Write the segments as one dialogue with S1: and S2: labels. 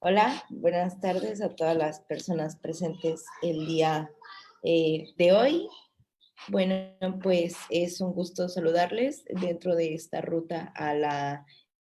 S1: Hola, buenas tardes a todas las personas presentes el día de hoy. Bueno, pues es un gusto saludarles dentro de esta ruta a la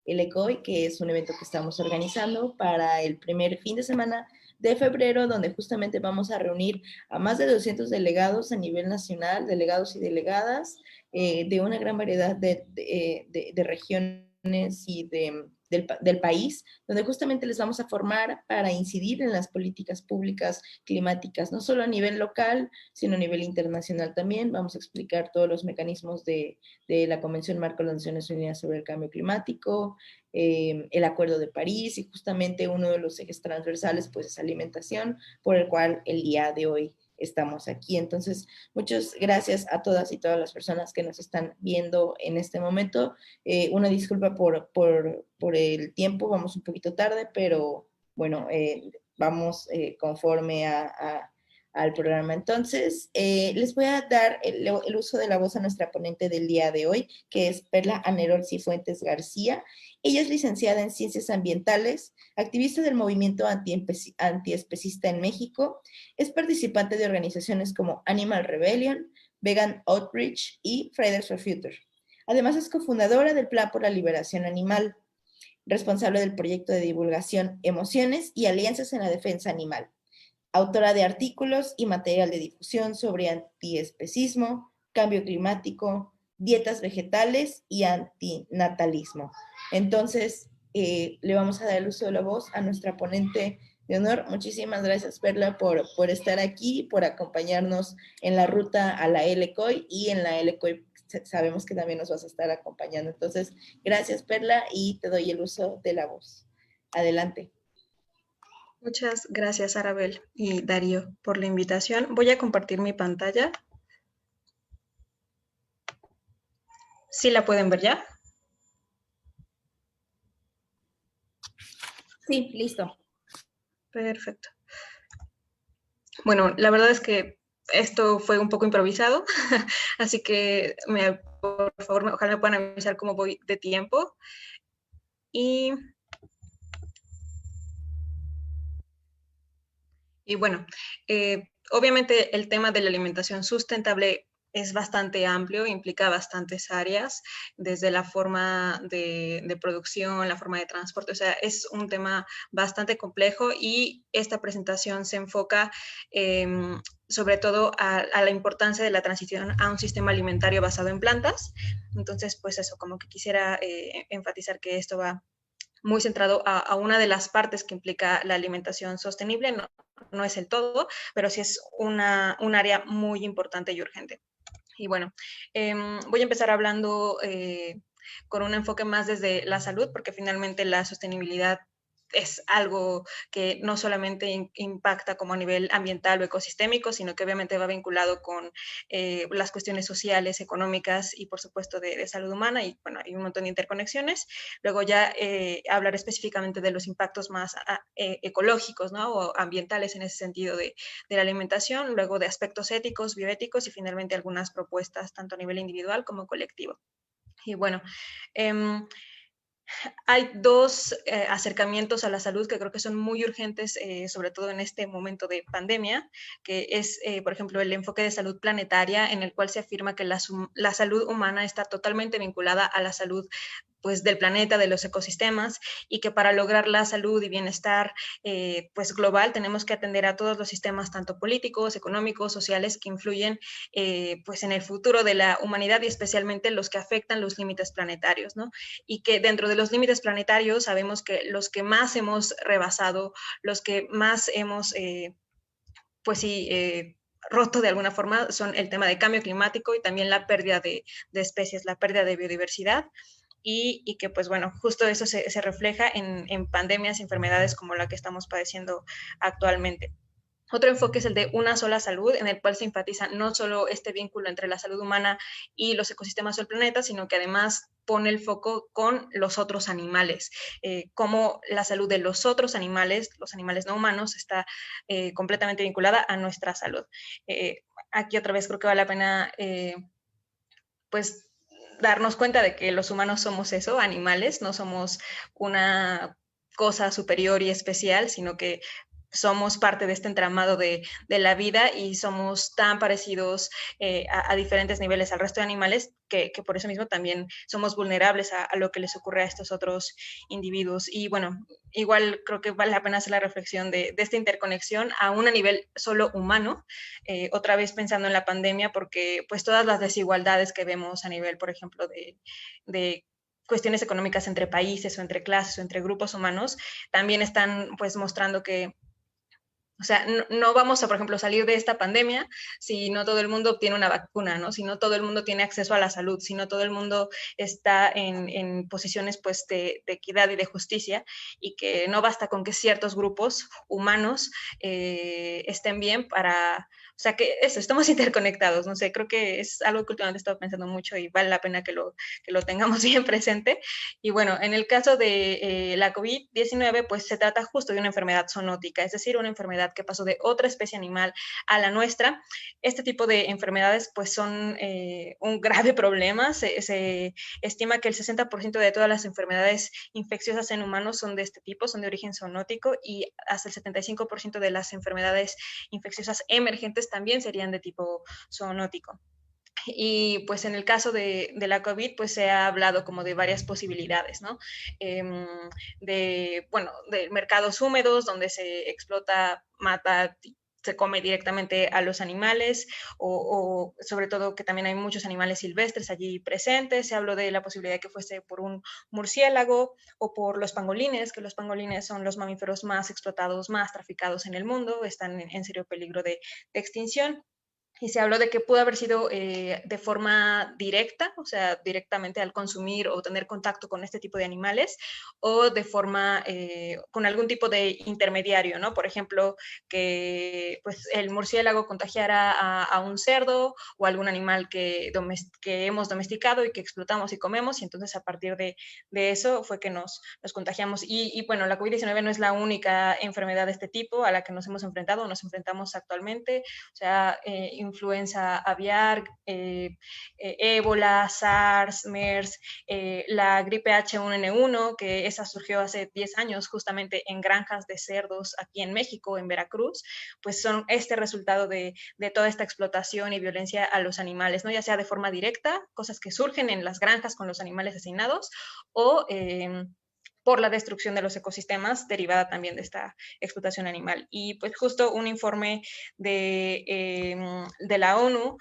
S1: LECOI, que es un evento que estamos organizando para el primer fin de semana de febrero, donde justamente vamos a reunir a más de 200 delegados a nivel nacional, delegados y delegadas de una gran variedad de regiones y del país, donde justamente les vamos a formar para incidir en las políticas públicas climáticas, no solo a nivel local, sino a nivel internacional también. Vamos a explicar todos los mecanismos de la Convención Marco de las Naciones Unidas sobre el Cambio Climático, el Acuerdo de París, y justamente uno de los ejes transversales pues es alimentación, por el cual el día de hoy estamos aquí. Entonces, muchas gracias a todas y todas las personas que nos están viendo en este momento. Una disculpa por el tiempo, vamos un poquito tarde, pero bueno, vamos conforme al programa. Entonces, les voy a dar el uso de la voz a nuestra ponente del día de hoy, que es Perla Anerol Cifuentes García. Ella es licenciada en Ciencias Ambientales, activista del movimiento antiespecista en México, es participante de organizaciones como Animal Rebellion, Vegan Outreach y Fridays for Future. Además, es cofundadora del Plan por la Liberación Animal, responsable del proyecto de divulgación Emociones y Alianzas en la Defensa Animal, autora de artículos y material de difusión sobre antiespecismo, cambio climático, dietas vegetales y antinatalismo. Entonces, le vamos a dar el uso de la voz a nuestra ponente de honor. Muchísimas gracias, Perla, por estar aquí, por acompañarnos en la ruta a la LECOI, y en la LECOI sabemos que también nos vas a estar acompañando. Entonces, gracias, Perla, y te doy el uso de la voz. Adelante.
S2: Muchas gracias, Arabel y Darío, por la invitación. Voy a compartir mi pantalla. ¿Sí la pueden ver ya?
S1: Sí, listo.
S2: Perfecto. Bueno, la verdad es que esto fue un poco improvisado, así que por favor, ojalá me puedan avisar cómo voy de tiempo. Y bueno, obviamente el tema de la alimentación sustentable es bastante amplio, implica bastantes áreas, desde la forma de producción, la forma de transporte, o sea, es un tema bastante complejo, y esta presentación se enfoca sobre todo a la importancia de la transición a un sistema alimentario basado en plantas. Entonces, pues eso, como que quisiera enfatizar que esto va muy centrado a una de las partes que implica la alimentación sostenible. No es el todo, pero sí es un área muy importante y urgente. Y bueno, voy a empezar hablando con un enfoque más desde la salud, porque finalmente la sostenibilidad es algo que no solamente impacta como a nivel ambiental o ecosistémico, sino que obviamente va vinculado con las cuestiones sociales, económicas y por supuesto de salud humana, y bueno, hay un montón de interconexiones. Luego ya hablar específicamente de los impactos más ecológicos, ¿no? O ambientales en ese sentido de la alimentación, luego de aspectos éticos, bioéticos, y finalmente algunas propuestas tanto a nivel individual como colectivo. Y bueno, hay dos acercamientos a la salud que creo que son muy urgentes, sobre todo en este momento de pandemia, que es, por ejemplo, el enfoque de salud planetaria, en el cual se afirma que la salud humana está totalmente vinculada a la salud pues del planeta, de los ecosistemas, y que para lograr la salud y bienestar pues global tenemos que atender a todos los sistemas, tanto políticos, económicos, sociales, que influyen pues en el futuro de la humanidad, y especialmente los que afectan los límites planetarios, ¿no? Y que dentro de los límites planetarios sabemos que los que más hemos rebasado, los que más hemos pues sí, roto de alguna forma, son el tema de cambio climático y también la pérdida de especies, la pérdida de biodiversidad. Y que pues bueno, justo eso se refleja en pandemias y enfermedades como la que estamos padeciendo actualmente. Otro enfoque es el de una sola salud, en el cual se enfatiza no solo este vínculo entre la salud humana y los ecosistemas del planeta, sino que además pone el foco con los otros animales, cómo la salud de los otros animales, los animales no humanos, está completamente vinculada a nuestra salud. Aquí otra vez creo que vale la pena pues darnos cuenta de que los humanos somos eso, animales, no somos una cosa superior y especial, sino que somos parte de este entramado de la vida y somos tan parecidos a diferentes niveles al resto de animales que por eso mismo también somos vulnerables a lo que les ocurre a estos otros individuos. Y bueno, igual creo que vale la pena hacer la reflexión de esta interconexión aún a nivel solo humano, otra vez pensando en la pandemia, porque pues todas las desigualdades que vemos a nivel, por ejemplo, de cuestiones económicas entre países o entre clases o entre grupos humanos, también están pues mostrando que o sea, no vamos a, por ejemplo, salir de esta pandemia si no todo el mundo obtiene una vacuna, ¿no? Si no todo el mundo tiene acceso a la salud, si no todo el mundo está en posiciones pues, de equidad y de justicia, y que no basta con que ciertos grupos humanos estén bien para... O sea, que eso, estamos interconectados, no sé, creo que es algo que últimamente he estado pensando mucho y vale la pena que lo tengamos bien presente. Y bueno, en el caso de la COVID-19, pues se trata justo de una enfermedad zoonótica, es decir, una enfermedad que pasó de otra especie animal a la nuestra. Este tipo de enfermedades pues son un grave problema. Se estima que el 60% de todas las enfermedades infecciosas en humanos son de este tipo, son de origen zoonótico, y hasta el 75% de las enfermedades infecciosas emergentes también serían de tipo zoonótico. Y pues en el caso de la COVID, pues se ha hablado como de varias posibilidades, ¿no? Bueno, de mercados húmedos donde se explota, mata, se come directamente a los animales, o sobre todo que también hay muchos animales silvestres allí presentes. Se habló de la posibilidad de que fuese por un murciélago o por los pangolines, que los pangolines son los mamíferos más explotados, más traficados en el mundo, están en serio peligro de extinción. Y se habló de que pudo haber sido de forma directa, o sea, directamente al consumir o tener contacto con este tipo de animales, o de forma con algún tipo de intermediario, ¿no? Por ejemplo, que pues, el murciélago contagiara a un cerdo o algún animal que hemos domesticado y que explotamos y comemos, y entonces a partir de eso fue que nos contagiamos. Y bueno, la COVID-19 no es la única enfermedad de este tipo a la que nos hemos enfrentado o nos enfrentamos actualmente. O sea, influenza aviar, ébola, SARS, MERS, la gripe H1N1, que esa surgió hace 10 años justamente en granjas de cerdos aquí en México, en Veracruz, pues son este resultado de toda esta explotación y violencia a los animales, ¿no? Ya sea de forma directa, cosas que surgen en las granjas con los animales asesinados, o por la destrucción de los ecosistemas derivada también de esta explotación animal. Y pues justo un informe de la ONU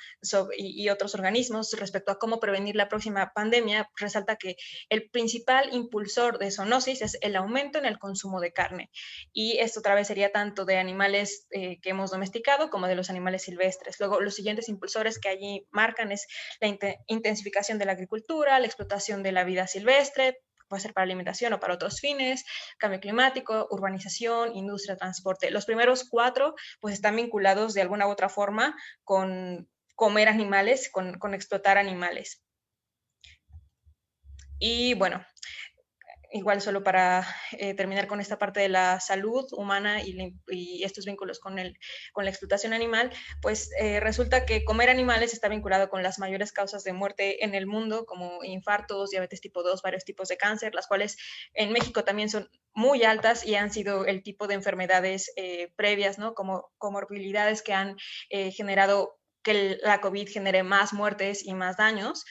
S2: y otros organismos respecto a cómo prevenir la próxima pandemia resalta que el principal impulsor de zoonosis es el aumento en el consumo de carne. Y esto otra vez sería tanto de animales que hemos domesticado como de los animales silvestres. Luego, los siguientes impulsores que allí marcan es la intensificación de la agricultura, la explotación de la vida silvestre, puede ser para alimentación o para otros fines, cambio climático, urbanización, industria, transporte. Los primeros 4 pues están vinculados de alguna u otra forma con comer animales, con explotar animales. Y bueno, igual solo para terminar con esta parte de la salud humana y estos vínculos con la explotación animal, pues resulta que comer animales está vinculado con las mayores causas de muerte en el mundo, como infartos, diabetes tipo 2, varios tipos de cáncer, las cuales en México también son muy altas y han sido el tipo de enfermedades previas, ¿no? Como comorbilidades que han generado que la COVID genere más muertes y más daños.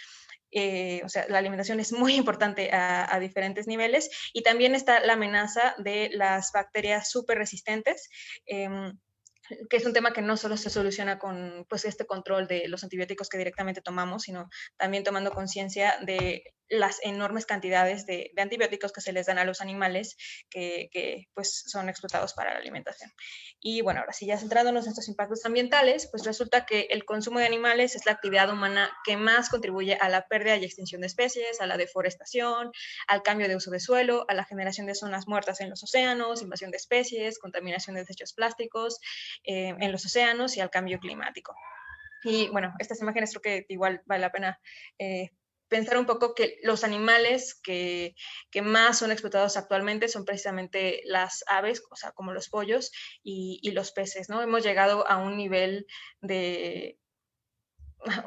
S2: O sea, la alimentación es muy importante a diferentes niveles, y también está la amenaza de las bacterias súper resistentes, que es un tema que no solo se soluciona con pues, este control de los antibióticos que directamente tomamos, sino también tomando conciencia de las enormes cantidades de antibióticos que se les dan a los animales que pues, son explotados para la alimentación. Y bueno, ahora sí, ya centrándonos en estos impactos ambientales, pues resulta que el consumo de animales es la actividad humana que más contribuye a la pérdida y extinción de especies, a la deforestación, al cambio de uso de suelo, a la generación de zonas muertas en los océanos, invasión de especies, contaminación de desechos plásticos en los océanos y al cambio climático. Y bueno, estas imágenes creo que igual vale la pena pensar un poco que los animales que más son explotados actualmente son precisamente las aves, o sea, como los pollos y los peces, ¿no? Hemos llegado a un nivel de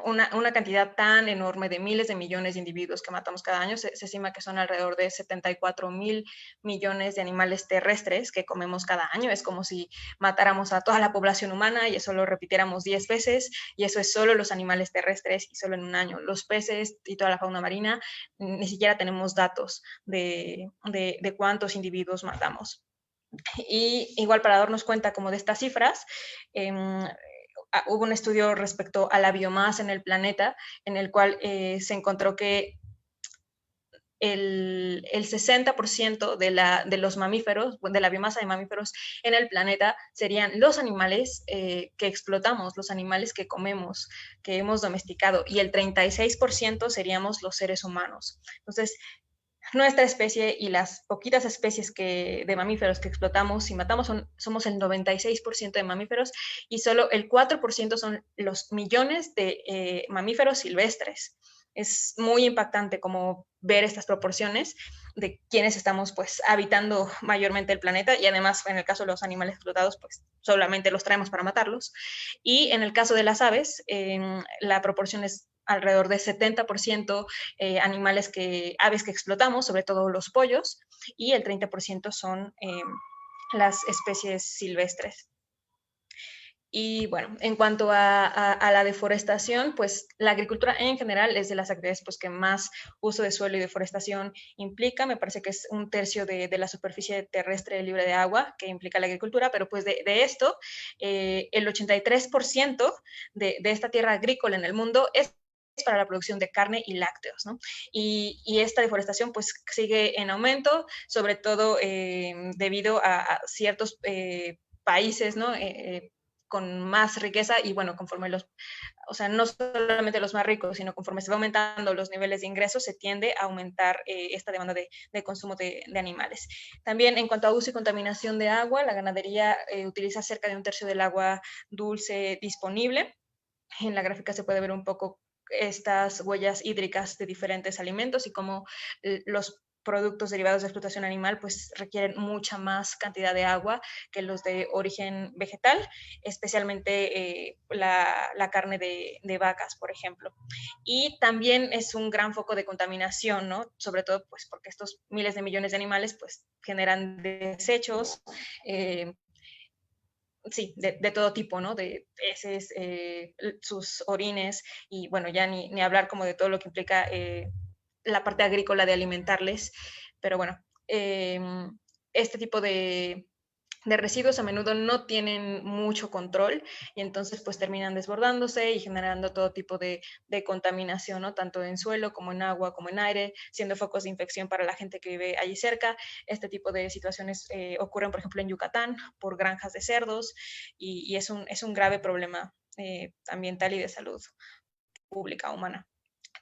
S2: una cantidad tan enorme de miles de millones de individuos que matamos cada año. Se estima que son alrededor de 74.000 millones de animales terrestres que comemos cada año. Es como si matáramos a toda la población humana y eso lo repitiéramos 10 veces, y eso es solo los animales terrestres y solo en un año. Los peces y toda la fauna marina, ni siquiera tenemos datos de cuántos individuos matamos. Y igual, para darnos cuenta como de estas cifras, hubo un estudio respecto a la biomasa en el planeta, en el cual se encontró que el 60% de los mamíferos, de la biomasa de mamíferos en el planeta, serían los animales que explotamos, los animales que comemos, que hemos domesticado, y el 36% seríamos los seres humanos. Entonces, nuestra especie y las poquitas especies de mamíferos que explotamos y matamos somos el 96% de mamíferos, y solo el 4% son los millones de mamíferos silvestres. Es muy impactante como ver estas proporciones de quienes estamos pues habitando mayormente el planeta, y además en el caso de los animales explotados pues solamente los traemos para matarlos, y en el caso de las aves la proporción es alrededor de 70% aves que explotamos, sobre todo los pollos, y el 30% son las especies silvestres. Y bueno, en cuanto a la deforestación, pues la agricultura en general es de las actividades pues, que más uso de suelo y deforestación implica. Me parece que es 1/3 de la superficie terrestre libre de agua que implica la agricultura, pero pues de esto, el 83% de esta tierra agrícola en el mundo es para la producción de carne y lácteos, ¿no? Y esta deforestación pues sigue en aumento, sobre todo debido a ciertos países, ¿no? Con más riqueza, y bueno, conforme o sea, no solamente los más ricos, sino conforme se va aumentando los niveles de ingresos, se tiende a aumentar esta demanda de consumo de animales. También en cuanto a uso y contaminación de agua, la ganadería utiliza cerca de 1/3 del agua dulce disponible. En la gráfica se puede ver un poco estas huellas hídricas de diferentes alimentos y cómo los productos derivados de explotación animal pues requieren mucha más cantidad de agua que los de origen vegetal, especialmente la carne de vacas, por ejemplo. Y también es un gran foco de contaminación, ¿no? Sobre todo pues porque estos miles de millones de animales pues generan desechos, sí, de todo tipo, ¿no? De heces, sus orines, y bueno, ya ni hablar como de todo lo que implica la parte agrícola de alimentarles. Pero bueno, este tipo de residuos a menudo no tienen mucho control, y entonces pues terminan desbordándose y generando todo tipo de contaminación, ¿no? Tanto en suelo como en agua como en aire, siendo focos de infección para la gente que vive allí cerca. Este tipo de situaciones ocurren, por ejemplo, en Yucatán por granjas de cerdos, y es un grave problema ambiental y de salud pública humana.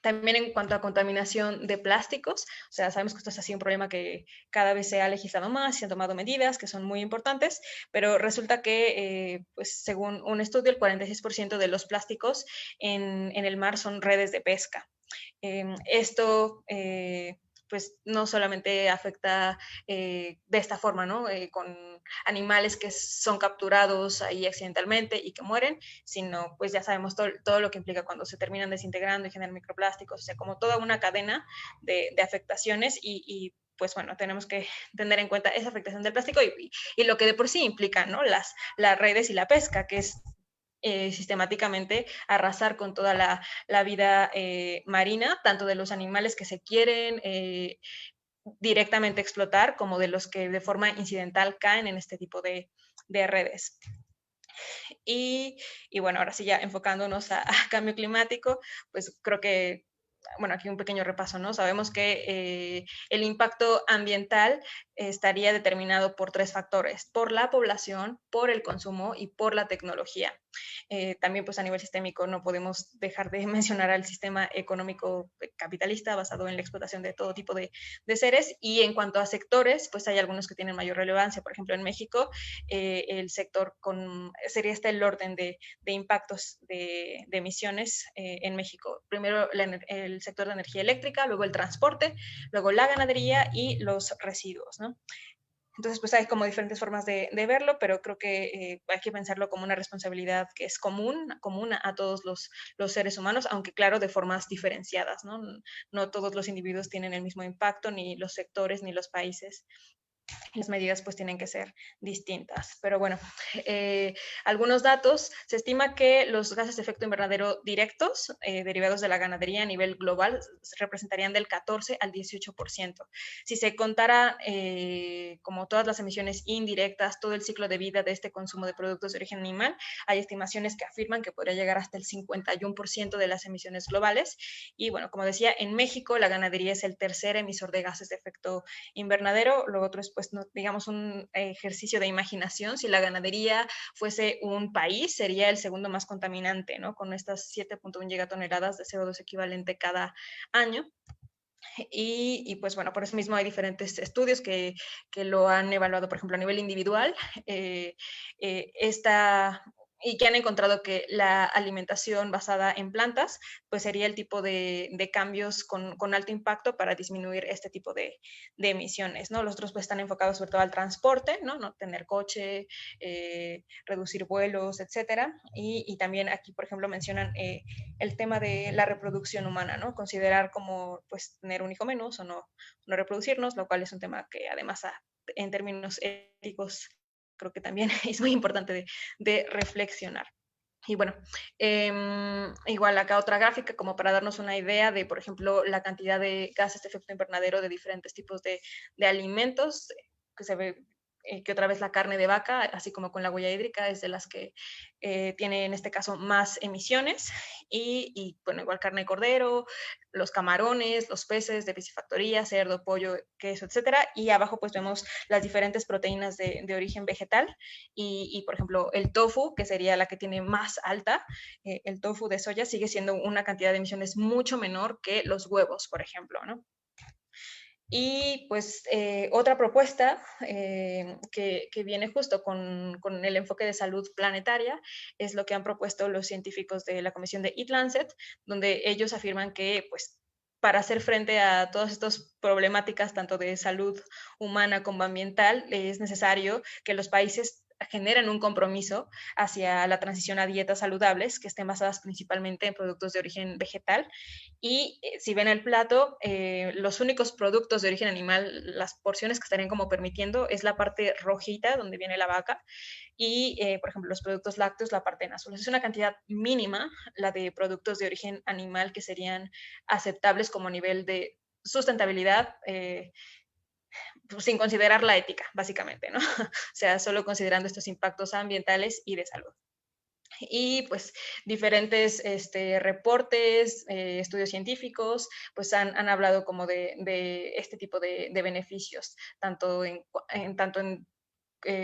S2: También en cuanto a contaminación de plásticos, o sea, sabemos que esto es así un problema que cada vez se ha legislado más, se han tomado medidas que son muy importantes, pero resulta que, pues, según un estudio, el 46% de los plásticos en el mar son redes de pesca. Esto pues no solamente afecta de esta forma, ¿no? Con animales que son capturados ahí accidentalmente y que mueren, sino pues ya sabemos todo lo que implica cuando se terminan desintegrando y generan microplásticos, o sea, como toda una cadena de afectaciones, y pues bueno, tenemos que tener en cuenta esa afectación del plástico y lo que de por sí implica, ¿no? Las redes y la pesca, que es sistemáticamente arrasar con toda la vida marina, tanto de los animales que se quieren directamente explotar, como de los que de forma incidental caen en este tipo de redes. Y bueno, ahora sí, ya enfocándonos a cambio climático, pues creo que, bueno, aquí un pequeño repaso, ¿no? Sabemos que el impacto ambiental estaría determinado por 3 factores: por la población, por el consumo y por la tecnología. También pues a nivel sistémico no podemos dejar de mencionar al sistema económico capitalista basado en la explotación de todo tipo de seres. Y en cuanto a sectores, pues hay algunos que tienen mayor relevancia. Por ejemplo, en México, el sector sería el orden de impactos de emisiones en México. Primero el sector de energía eléctrica, luego el transporte, luego la ganadería y los residuos, ¿no? Entonces, pues hay como diferentes formas de verlo, pero creo que hay que pensarlo como una responsabilidad que es común a todos los seres humanos, aunque claro, de formas diferenciadas, ¿no? No todos los individuos tienen el mismo impacto, ni los sectores, ni los países. Las medidas pues tienen que ser distintas. Pero bueno, algunos datos. Se estima que los gases de efecto invernadero directos derivados de la ganadería a nivel global representarían del 14 al 18%. Si se contara como todas las emisiones indirectas, todo el ciclo de vida de este consumo de productos de origen animal, hay estimaciones que afirman que podría llegar hasta el 51% de las emisiones globales. Y bueno, como decía, en México la ganadería es el tercer emisor de gases de efecto invernadero. Lo otro es, pues, no, digamos, un ejercicio de imaginación. Si la ganadería fuese un país, sería el segundo más contaminante, ¿no? Con estas 7.1 gigatoneladas de CO2 equivalente cada año. Pues bueno, por eso mismo hay diferentes estudios que lo han evaluado, por ejemplo, a nivel individual. Esta y que han encontrado que la alimentación basada en plantas, pues sería el tipo de cambios con alto impacto para disminuir este tipo de emisiones, ¿no? Los otros pues están enfocados sobre todo al transporte, ¿no? No tener coche, reducir vuelos, etcétera. Y también aquí, por ejemplo, mencionan el tema de la reproducción humana, ¿no? Considerar como, pues, tener un hijo menos o no reproducirnos, lo cual es un tema que además en términos éticos creo que también es muy importante de reflexionar. Y bueno, igual acá otra gráfica como para darnos una idea de, por ejemplo, la cantidad de gases de efecto invernadero de diferentes tipos de alimentos, que se ve que otra vez la carne de vaca, así como con la huella hídrica, es de las que tiene en este caso más emisiones. Bueno, igual carne de cordero, los camarones, los peces de piscifactoría, cerdo, pollo, queso, etcétera. Y abajo pues vemos las diferentes proteínas de origen vegetal por ejemplo, el tofu, que sería la que tiene más alta, el tofu de soya sigue siendo una cantidad de emisiones mucho menor que los huevos, por ejemplo, ¿no? Y pues otra propuesta que viene justo con el enfoque de salud planetaria es lo que han propuesto los científicos de la comisión de Eat Lancet, donde ellos afirman que pues para hacer frente a todas estas problemáticas, tanto de salud humana como ambiental, es necesario que los países generen un compromiso hacia la transición a dietas saludables que estén basadas principalmente en productos de origen vegetal. Si ven el plato, los únicos productos de origen animal, las porciones que estarían como permitiendo es la parte rojita donde viene la vaca por ejemplo, los productos lácteos, la parte en azul. Es una cantidad mínima la de productos de origen animal que serían aceptables como nivel de sustentabilidad, pues, sin considerar la ética, básicamente, ¿no? O sea, solo considerando estos impactos ambientales y de salud. Pues diferentes reportes, estudios científicos, pues han hablado como de este tipo de beneficios, tanto en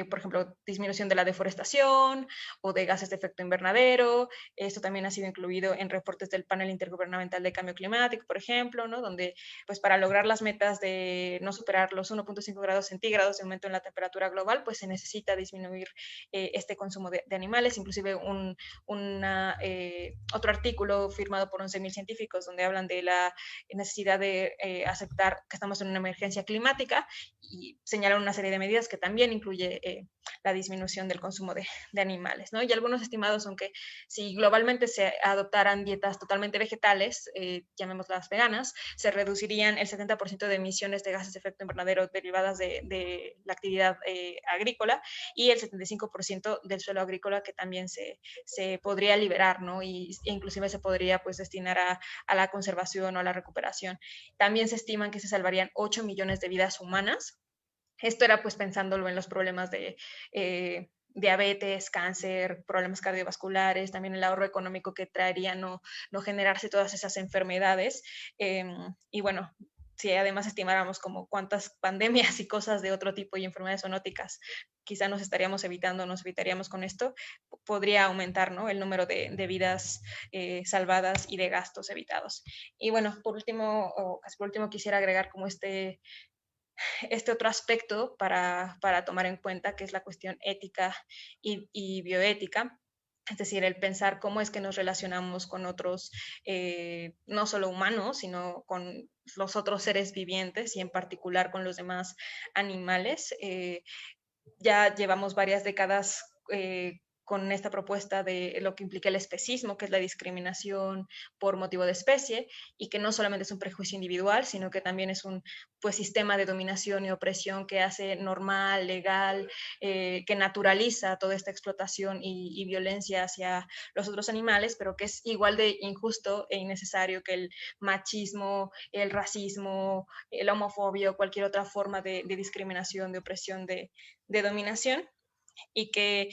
S2: por ejemplo, disminución de la deforestación o de gases de efecto invernadero. Esto también ha sido incluido en reportes del panel intergubernamental de cambio climático, por ejemplo, ¿no? Donde, pues, para lograr las metas de no superar los 1.5 grados centígrados de aumento en la temperatura global, pues se necesita disminuir este consumo de animales, inclusive otro artículo firmado por 11.000 científicos donde hablan de la necesidad de aceptar que estamos en una emergencia climática y señalan una serie de medidas que también incluye la disminución del consumo de animales, ¿no? Y algunos estimados son que si globalmente se adoptaran dietas totalmente vegetales, llamémoslas veganas, se reducirían el 70% de emisiones de gases de efecto invernadero derivadas de la actividad agrícola y el 75% del suelo agrícola que también se podría liberar, ¿no? Inclusive se podría pues destinar a la conservación o a la recuperación. También se estiman que se salvarían 8 millones de vidas humanas. Esto era pues pensándolo en los problemas de diabetes, cáncer, problemas cardiovasculares, también el ahorro económico que traería no generarse todas esas enfermedades. Bueno, si además estimáramos como cuántas pandemias y cosas de otro tipo y enfermedades zoonóticas quizá nos evitaríamos con esto, podría aumentar, ¿no? El número de vidas salvadas y de gastos evitados. Y bueno, por último, o casi por último, quisiera agregar como este otro aspecto para tomar en cuenta, que es la cuestión ética y bioética. Es decir, el pensar cómo es que nos relacionamos con otros, no solo humanos, sino con los otros seres vivientes y en particular con los demás animales. Ya llevamos varias décadas con esta propuesta de lo que implica el especismo, que es la discriminación por motivo de especie, y que no solamente es un prejuicio individual, sino que también es un pues, sistema de dominación y opresión que hace normal, legal, que naturaliza toda esta explotación y violencia hacia los otros animales, pero que es igual de injusto e innecesario que el machismo, el racismo, la homofobia o cualquier otra forma de discriminación, de opresión, de dominación y que,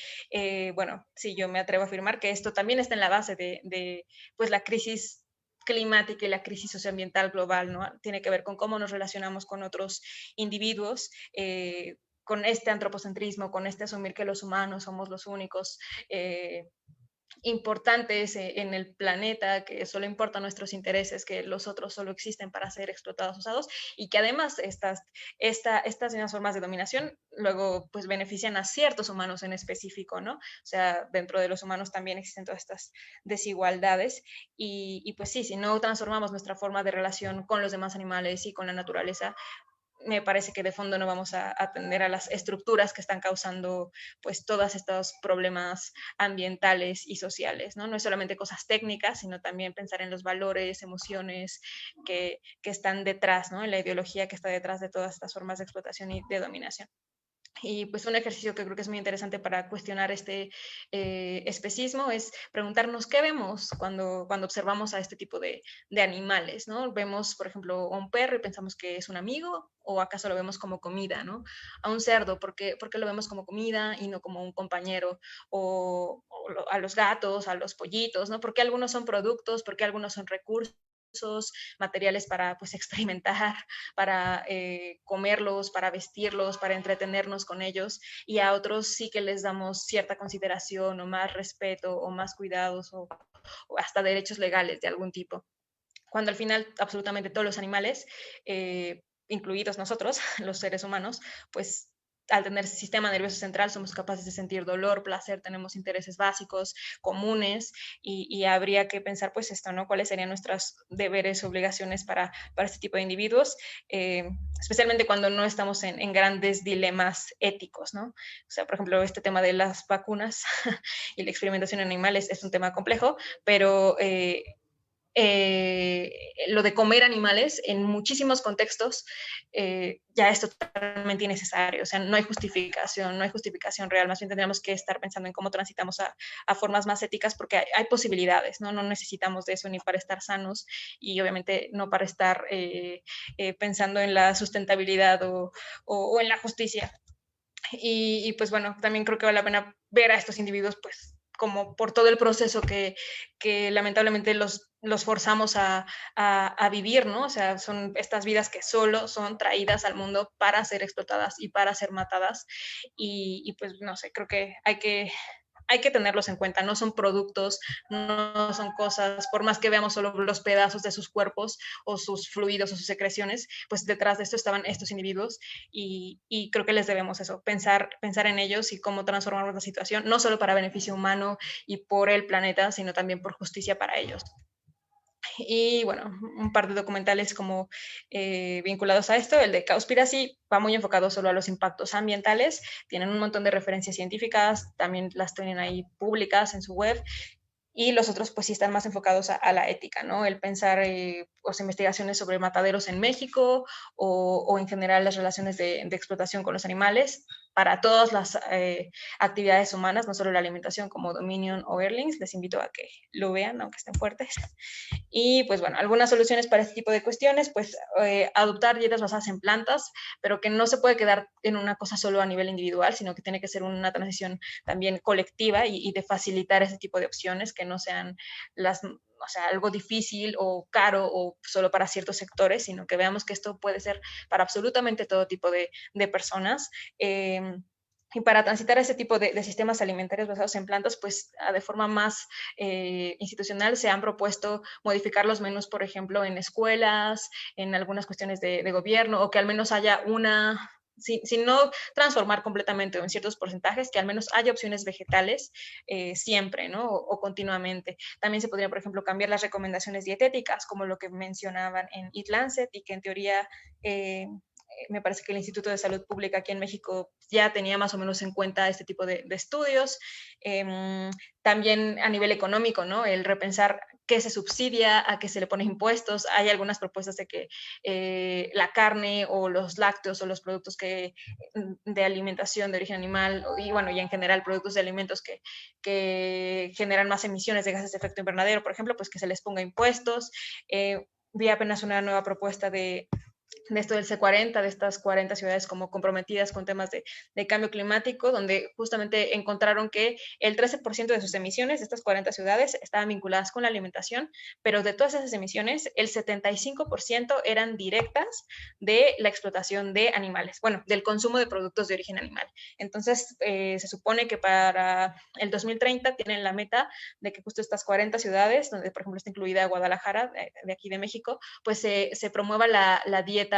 S2: bueno, sí, yo me atrevo a afirmar que esto también está en la base de pues, la crisis climática y la crisis socioambiental global, ¿no? Tiene que ver con cómo nos relacionamos con otros individuos, con este antropocentrismo, con este asumir que los humanos somos los únicos importantes en el planeta, que solo importan nuestros intereses, que los otros solo existen para ser explotados, usados, y que además estas mismas formas de dominación luego pues benefician a ciertos humanos en específico, ¿no? O sea, dentro de los humanos también existen todas estas desigualdades y pues sí, si no transformamos nuestra forma de relación con los demás animales y con la naturaleza, me parece que de fondo no vamos a atender a las estructuras que están causando pues todos estos problemas ambientales y sociales, ¿no? No es solamente cosas técnicas, sino también pensar en los valores, emociones que están detrás, ¿no? En la ideología que está detrás de todas estas formas de explotación y de dominación. Y pues un ejercicio que creo que es muy interesante para cuestionar este especismo es preguntarnos qué vemos cuando observamos a este tipo de animales, ¿no? Vemos, por ejemplo, a un perro y pensamos que es un amigo o acaso lo vemos como comida, ¿no? A un cerdo, ¿por qué lo vemos como comida y no como un compañero? A los gatos, a los pollitos, ¿no? ¿Por qué algunos son productos? ¿Por qué algunos son recursos? Materiales para pues experimentar, para comerlos, para vestirlos, para entretenernos con ellos, y a otros sí que les damos cierta consideración o más respeto o más cuidados o hasta derechos legales de algún tipo. Cuando al final absolutamente todos los animales, incluidos nosotros, los seres humanos, pues al tener sistema nervioso central somos capaces de sentir dolor, placer, tenemos intereses básicos, comunes, y habría que pensar pues esto, ¿no? ¿Cuáles serían nuestros deberes, obligaciones para este tipo de individuos? Especialmente cuando no estamos en grandes dilemas éticos, ¿no? O sea, por ejemplo, este tema de las vacunas y la experimentación en animales es un tema complejo, pero lo de comer animales en muchísimos contextos ya es totalmente innecesario, o sea, no hay justificación real, más bien tendríamos que estar pensando en cómo transitamos a formas más éticas porque hay posibilidades, ¿no? No necesitamos de eso ni para estar sanos y obviamente no para estar pensando en la sustentabilidad o en la justicia. Pues bueno, también creo que vale la pena ver a estos individuos pues como por todo el proceso que lamentablemente los forzamos a vivir, ¿no? O sea, son estas vidas que solo son traídas al mundo para ser explotadas y para ser matadas. Pues no sé, creo que hay que tenerlos en cuenta, no son productos, no son cosas, por más que veamos solo los pedazos de sus cuerpos o sus fluidos o sus secreciones, pues detrás de esto estaban estos individuos y creo que les debemos eso, pensar en ellos y cómo transformar la situación, no solo para beneficio humano y por el planeta, sino también por justicia para ellos. Y bueno, un par de documentales como vinculados a esto. El de Cowspiracy va muy enfocado solo a los impactos ambientales, tienen un montón de referencias científicas, también las tienen ahí públicas en su web, y los otros pues sí están más enfocados a la ética, ¿no? El pensar pues, investigaciones sobre mataderos en México o en general las relaciones de explotación con los animales para todas las actividades humanas, no solo la alimentación como Dominion o Airlings. Les invito a que lo vean, aunque estén fuertes. Y pues bueno, algunas soluciones para este tipo de cuestiones, pues adoptar dietas basadas en plantas, pero que no se puede quedar en una cosa solo a nivel individual, sino que tiene que ser una transición también colectiva y de facilitar ese tipo de opciones que no sean o sea, algo difícil o caro o solo para ciertos sectores, sino que veamos que esto puede ser para absolutamente todo tipo de personas. Y para transitar a ese tipo de sistemas alimentarios basados en plantas, pues de forma más institucional se han propuesto modificar los menús, por ejemplo, en escuelas, en algunas cuestiones de gobierno, o que al menos haya si no transformar completamente o en ciertos porcentajes, que al menos haya opciones vegetales siempre, ¿no? O continuamente. También se podría, por ejemplo, cambiar las recomendaciones dietéticas, como lo que mencionaban en Eat Lancet, y que en teoría me parece que el Instituto de Salud Pública aquí en México ya tenía más o menos en cuenta este tipo de estudios. También a nivel económico, ¿no? El repensar qué se subsidia, a qué se le ponen impuestos. Hay algunas propuestas de que la carne o los lácteos o los productos de alimentación de origen animal, y bueno, y en general productos de alimentos que generan más emisiones de gases de efecto invernadero, por ejemplo, pues que se les ponga impuestos. Vi apenas una nueva propuesta de esto del C40, de estas 40 ciudades como comprometidas con temas de cambio climático, donde justamente encontraron que el 13% de sus emisiones de estas 40 ciudades estaban vinculadas con la alimentación, pero de todas esas emisiones, el 75% eran directas de la explotación de animales, bueno, del consumo de productos de origen animal. Entonces, se supone que para el 2030 tienen la meta de que justo estas 40 ciudades, donde por ejemplo está incluida Guadalajara, de aquí de México, pues se promueva la dieta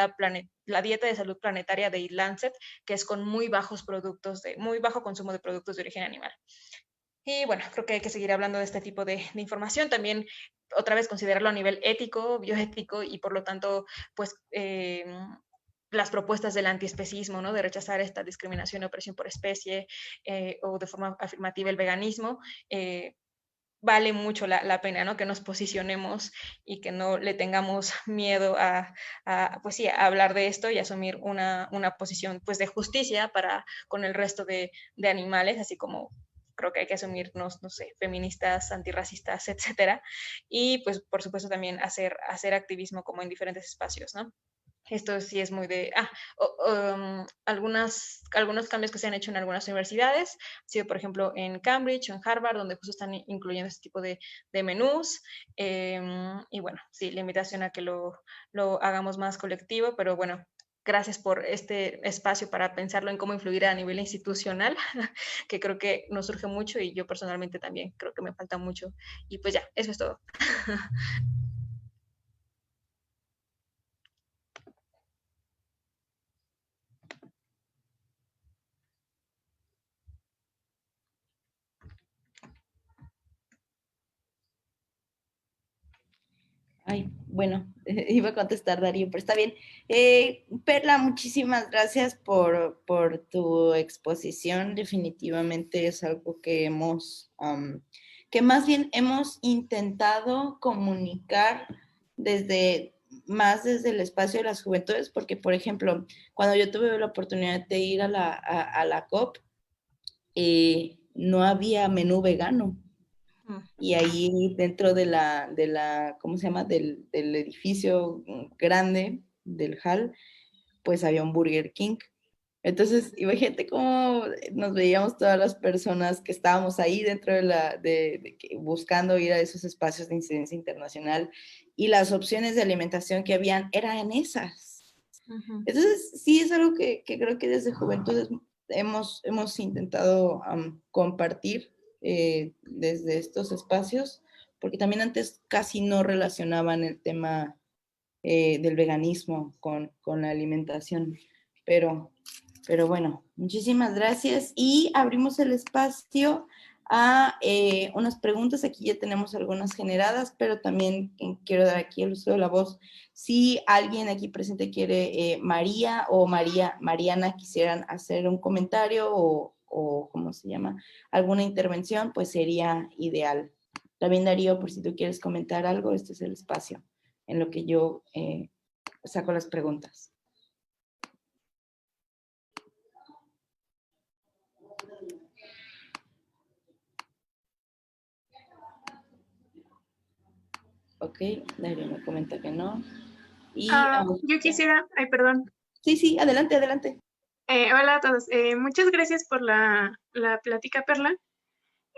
S2: de salud planetaria de Eat Lancet, que es con muy bajos productos, muy bajo consumo de productos de origen animal. Y bueno, creo que hay que seguir hablando de este tipo de información. También, otra vez, considerarlo a nivel ético, bioético, y por lo tanto, pues, las propuestas del antiespecismo, ¿no? De rechazar esta discriminación y opresión por especie, o de forma afirmativa el veganismo. Vale mucho la pena, ¿no? Que nos posicionemos y que no le tengamos miedo pues sí, a hablar de esto y asumir una posición, pues, de justicia con el resto de animales, así como creo que hay que asumirnos, no sé, feministas, antirracistas, etcétera. Y pues, por supuesto, también hacer activismo como en diferentes espacios, ¿no? Esto sí es muy de... algunos cambios que se han hecho en algunas universidades, ha sido por ejemplo en Cambridge o en Harvard, donde justo están incluyendo este tipo de menús. Y bueno, sí, la invitación a que lo hagamos más colectivo, pero bueno, gracias por este espacio para pensarlo en cómo influir a nivel institucional, que creo que nos surge mucho y yo personalmente también creo que me falta mucho. Y pues ya, eso es todo.
S1: Ay, bueno, iba a contestar Darío, pero está bien. Perla, muchísimas gracias por tu exposición. Definitivamente es algo que que más bien hemos intentado comunicar desde el espacio de las juventudes, porque, por ejemplo, cuando yo tuve la oportunidad de ir a la COP, no había menú vegano. Y ahí dentro ¿cómo se llama? Del edificio grande, del hall, pues había un Burger King. Entonces, imagínate cómo nos veíamos todas las personas que estábamos ahí dentro buscando ir a esos espacios de incidencia internacional, y las opciones de alimentación que habían eran esas. Entonces, sí es algo que creo que desde Juventudes hemos intentado compartir desde estos espacios, porque también antes casi no relacionaban el tema del veganismo con la alimentación. Pero bueno, muchísimas gracias, y abrimos el espacio a unas preguntas. Aquí ya tenemos algunas generadas, pero también quiero dar aquí el uso de la voz. Si alguien aquí presente quiere, María o Mariana, quisieran hacer un comentario o ¿cómo se llama? Alguna intervención, pues sería ideal. También, Darío, por si tú quieres comentar algo, este es el espacio en lo que yo saco las preguntas. Ok, Darío me comenta que no. Y,
S3: yo quisiera, ay, perdón.
S1: Sí, adelante, adelante.
S3: Hola a todos. Muchas gracias por la plática, Perla.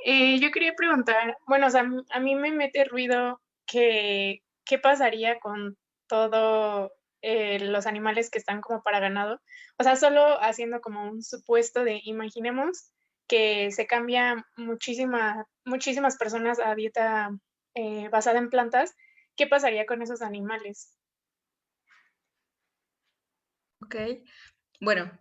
S3: Yo quería preguntar, bueno, o sea, a mí me mete ruido qué pasaría con todos los animales que están como para ganado. O sea, solo haciendo como un supuesto de, imaginemos que se cambia muchísimas personas a dieta basada en plantas, ¿qué pasaría con esos animales?
S2: Ok, bueno,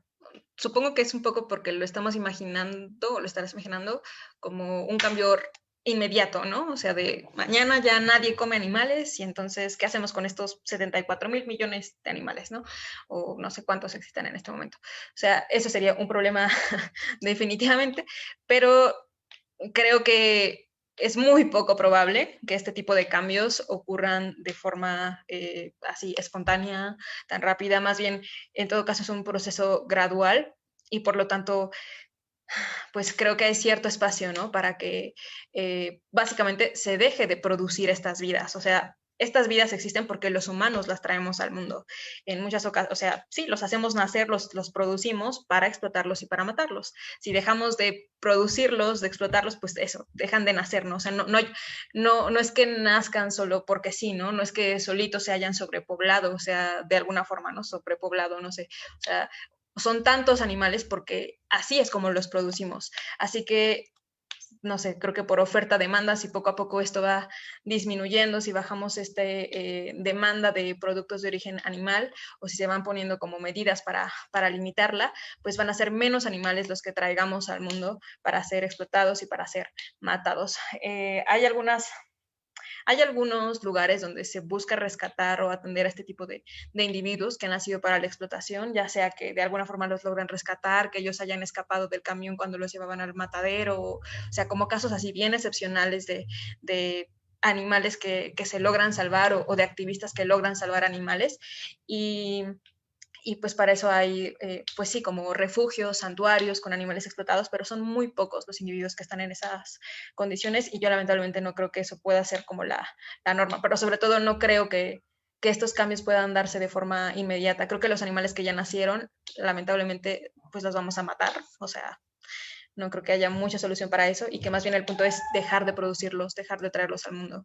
S2: supongo que es un poco porque lo estamos imaginando, o lo estarás imaginando, como un cambio inmediato, ¿no? O sea, de mañana ya nadie come animales y entonces, ¿qué hacemos con estos 74,000 millones de animales, ¿no? O no sé cuántos existan en este momento. O sea, eso sería un problema definitivamente, pero creo que es muy poco probable que este tipo de cambios ocurran de forma así espontánea, tan rápida. Más bien, en todo caso, es un proceso gradual y por lo tanto, pues creo que hay cierto espacio, ¿no? Para que básicamente se deje de producir estas vidas. O sea, estas vidas existen porque los humanos las traemos al mundo. En muchas ocasiones, o sea, sí, los hacemos nacer, los producimos para explotarlos y para matarlos. Si dejamos de producirlos, de explotarlos, pues eso, dejan de nacer, ¿no? O sea, no es que nazcan solo porque sí, ¿no? No es que solitos se hayan sobrepoblado, o sea, de alguna forma, ¿no? Sobrepoblado, no sé. O sea, son tantos animales porque así es como los producimos. Así que, no sé, creo que por oferta, demanda, si poco a poco esto va disminuyendo, si bajamos demanda de productos de origen animal o si se van poniendo como medidas para limitarla, pues van a ser menos animales los que traigamos al mundo para ser explotados y para ser matados. Hay algunos lugares donde se busca rescatar o atender a este tipo de individuos que han nacido para la explotación, ya sea que de alguna forma los logran rescatar, que ellos hayan escapado del camión cuando los llevaban al matadero, o sea, como casos así bien excepcionales de animales que se logran salvar o de activistas que logran salvar animales. Y pues para eso hay, pues sí, como refugios, santuarios con animales explotados, pero son muy pocos los individuos que están en esas condiciones y yo lamentablemente no creo que eso pueda ser como la norma, pero sobre todo no creo que estos cambios puedan darse de forma inmediata. Creo que los animales que ya nacieron, lamentablemente, pues los vamos a matar, o sea, no creo que haya mucha solución para eso y que más bien el punto es dejar de producirlos, dejar de traerlos al mundo.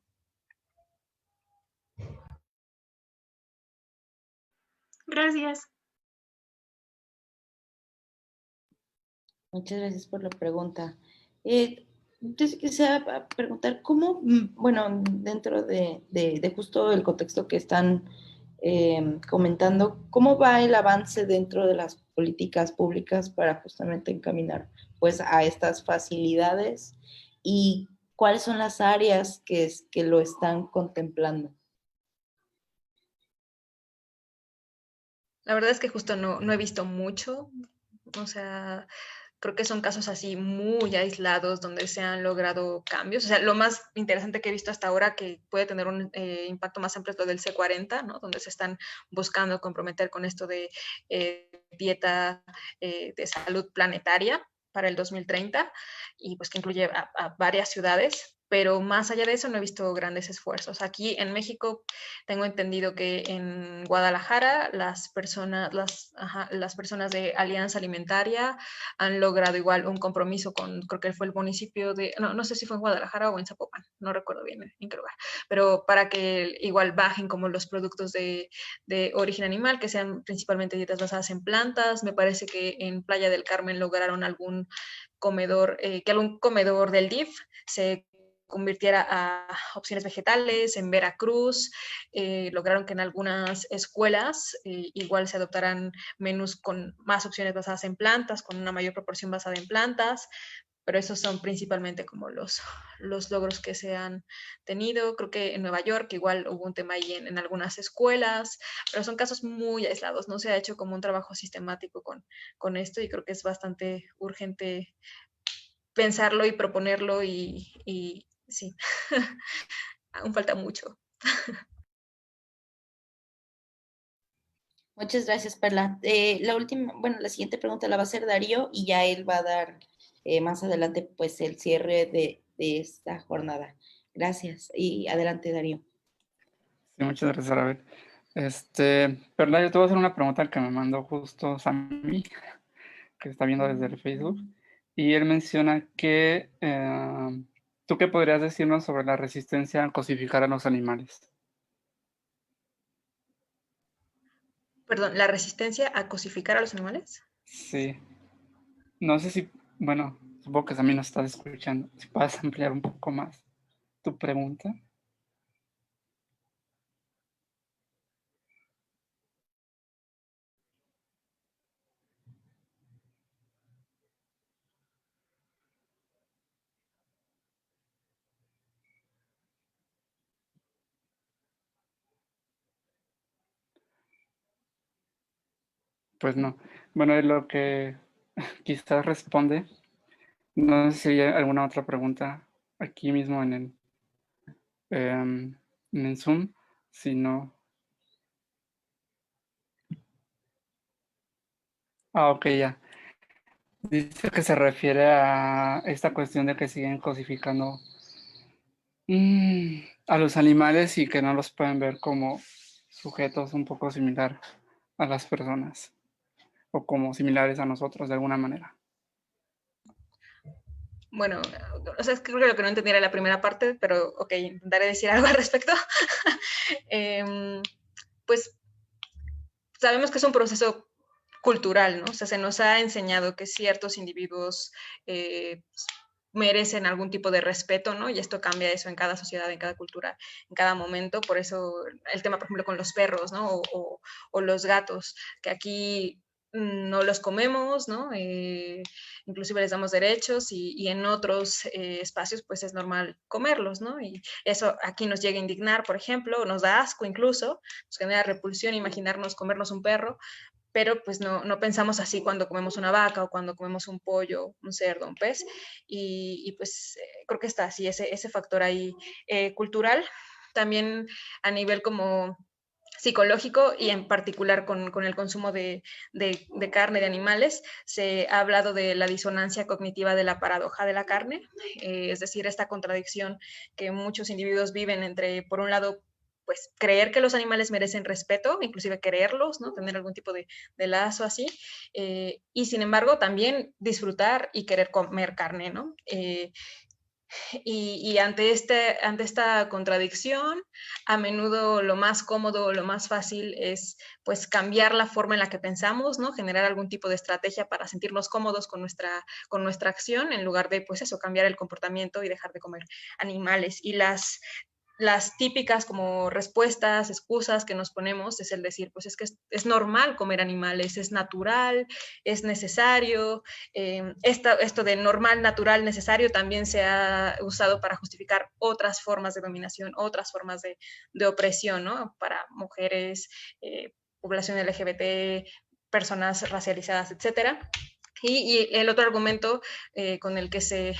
S3: Gracias.
S1: Muchas gracias por la pregunta. Entonces quisiera preguntar cómo, bueno, dentro de justo el contexto que están comentando, ¿cómo va el avance dentro de las políticas públicas para justamente encaminar pues a estas facilidades y cuáles son las áreas que lo están contemplando?
S2: La verdad es que justo no he visto mucho, o sea, creo que son casos así muy aislados donde se han logrado cambios. O sea, lo más interesante que he visto hasta ahora que puede tener un impacto más amplio es lo del C40, ¿no? Donde se están buscando comprometer con esto de dieta de salud planetaria para el 2030 y pues que incluye a varias ciudades. Pero más allá de eso no he visto grandes esfuerzos. Aquí en México tengo entendido que en Guadalajara las personas de Alianza Alimentaria han logrado igual un compromiso con, creo que fue el municipio de, no sé si fue en Guadalajara o en Zapopan, no recuerdo bien en qué lugar, pero para que igual bajen como los productos de origen animal, que sean principalmente dietas basadas en plantas. Me parece que en Playa del Carmen lograron algún comedor, que algún comedor del DIF se convirtiera a opciones vegetales. En Veracruz lograron que en algunas escuelas igual se adoptaran menús con más opciones basadas en plantas, con una mayor proporción basada en plantas, pero esos son principalmente como los logros que se han tenido. Creo que en Nueva York igual hubo un tema ahí en algunas escuelas, pero son casos muy aislados, no se ha hecho como un trabajo sistemático con esto y creo que es bastante urgente pensarlo y proponerlo y sí, aún falta mucho.
S1: Muchas gracias, Perla. La última, bueno, la siguiente pregunta la va a hacer Darío y ya él va a dar más adelante pues el cierre de esta jornada. Gracias y adelante, Darío.
S4: Sí, muchas gracias, Arabel. Perla, yo te voy a hacer una pregunta que me mandó justo Sammy, que está viendo desde el Facebook, y él menciona que ¿tú qué podrías decirnos sobre la resistencia a cosificar a los animales?
S2: Perdón, ¿la resistencia a cosificar a los animales?
S4: Sí, no sé si, bueno, supongo que Sammy nos estás escuchando, si puedes ampliar un poco más tu pregunta. pues no. Bueno, es lo que quizás responde. No sé si hay alguna otra pregunta aquí mismo en el Zoom. Si no. Ok, ya. Dice que se refiere a esta cuestión de que siguen cosificando a los animales y que no los pueden ver como sujetos un poco similar a las personas o como similares a nosotros de alguna manera.
S2: Bueno, o sea, es que creo que lo que no entendí era la primera parte, pero ok, intentaré decir algo al respecto. Pues sabemos que es un proceso cultural, ¿no? O sea, se nos ha enseñado que ciertos individuos merecen algún tipo de respeto, ¿no? Y esto cambia eso en cada sociedad, en cada cultura, en cada momento. Por eso el tema, por ejemplo, con los perros, ¿no? O los gatos, que aquí no los comemos, ¿no? Inclusive les damos derechos y en otros espacios pues es normal comerlos, ¿no? Y eso aquí nos llega a indignar, por ejemplo, nos da asco incluso, nos genera repulsión imaginarnos comernos un perro, pero pues no pensamos así cuando comemos una vaca o cuando comemos un pollo, un cerdo, un pez, y pues creo que está así ese factor ahí cultural, también a nivel como psicológico y en particular con el consumo de carne de animales, se ha hablado de la disonancia cognitiva de la paradoja de la carne, es decir, esta contradicción que muchos individuos viven entre, por un lado, pues creer que los animales merecen respeto, inclusive quererlos, ¿no? Tener algún tipo de lazo así, y sin embargo también disfrutar y querer comer carne, ¿no? Y ante esta contradicción, a menudo lo más cómodo, lo más fácil es pues cambiar la forma en la que pensamos, ¿no? Generar algún tipo de estrategia para sentirnos cómodos con nuestra acción, en lugar de pues eso, cambiar el comportamiento y dejar de comer animales. Y las típicas como respuestas, excusas que nos ponemos es el decir, pues es que es normal comer animales, es natural, es necesario. Esto de normal, natural, necesario también se ha usado para justificar otras formas de dominación, otras formas de opresión, ¿no? Para mujeres, población LGBT, personas racializadas, etcétera. Y el otro argumento con el que se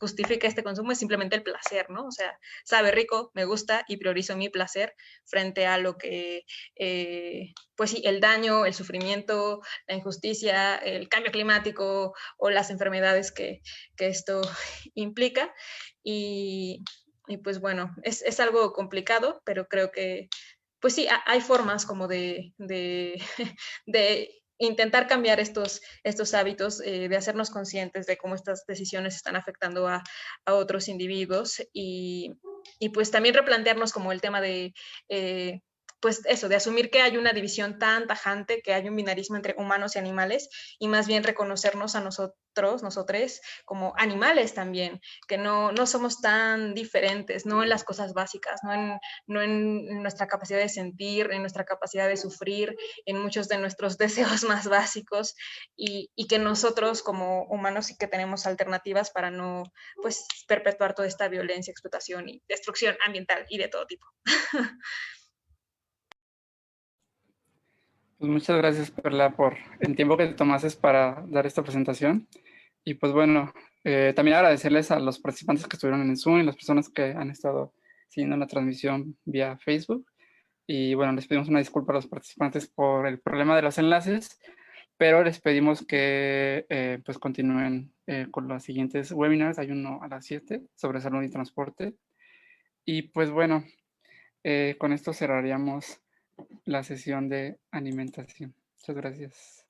S2: justifica este consumo es simplemente el placer, ¿no? O sea, sabe rico, me gusta y priorizo mi placer frente a lo que, pues sí, el daño, el sufrimiento, la injusticia, el cambio climático o las enfermedades que esto implica. Y pues bueno, es algo complicado, pero creo que, pues sí, hay formas como de intentar cambiar estos hábitos, de hacernos conscientes de cómo estas decisiones están afectando a otros individuos y pues también replantearnos como el tema de, pues eso, de asumir que hay una división tan tajante, que hay un binarismo entre humanos y animales y más bien reconocernos a nosotros como animales también, que no somos tan diferentes, no en las cosas básicas, no en nuestra capacidad de sentir, en nuestra capacidad de sufrir, en muchos de nuestros deseos más básicos y que nosotros como humanos sí que tenemos alternativas para no pues perpetuar toda esta violencia, explotación y destrucción ambiental y de todo tipo.
S4: Pues muchas gracias, Perla, por el tiempo que te tomaste para dar esta presentación. Y pues bueno, también agradecerles a los participantes que estuvieron en el Zoom y las personas que han estado siguiendo la transmisión vía Facebook. Y bueno, les pedimos una disculpa a los participantes por el problema de los enlaces, pero les pedimos que pues continúen con los siguientes webinars. Hay uno a las 7 sobre salud y transporte. Y pues bueno, con esto cerraríamos la sesión de alimentación. Muchas gracias.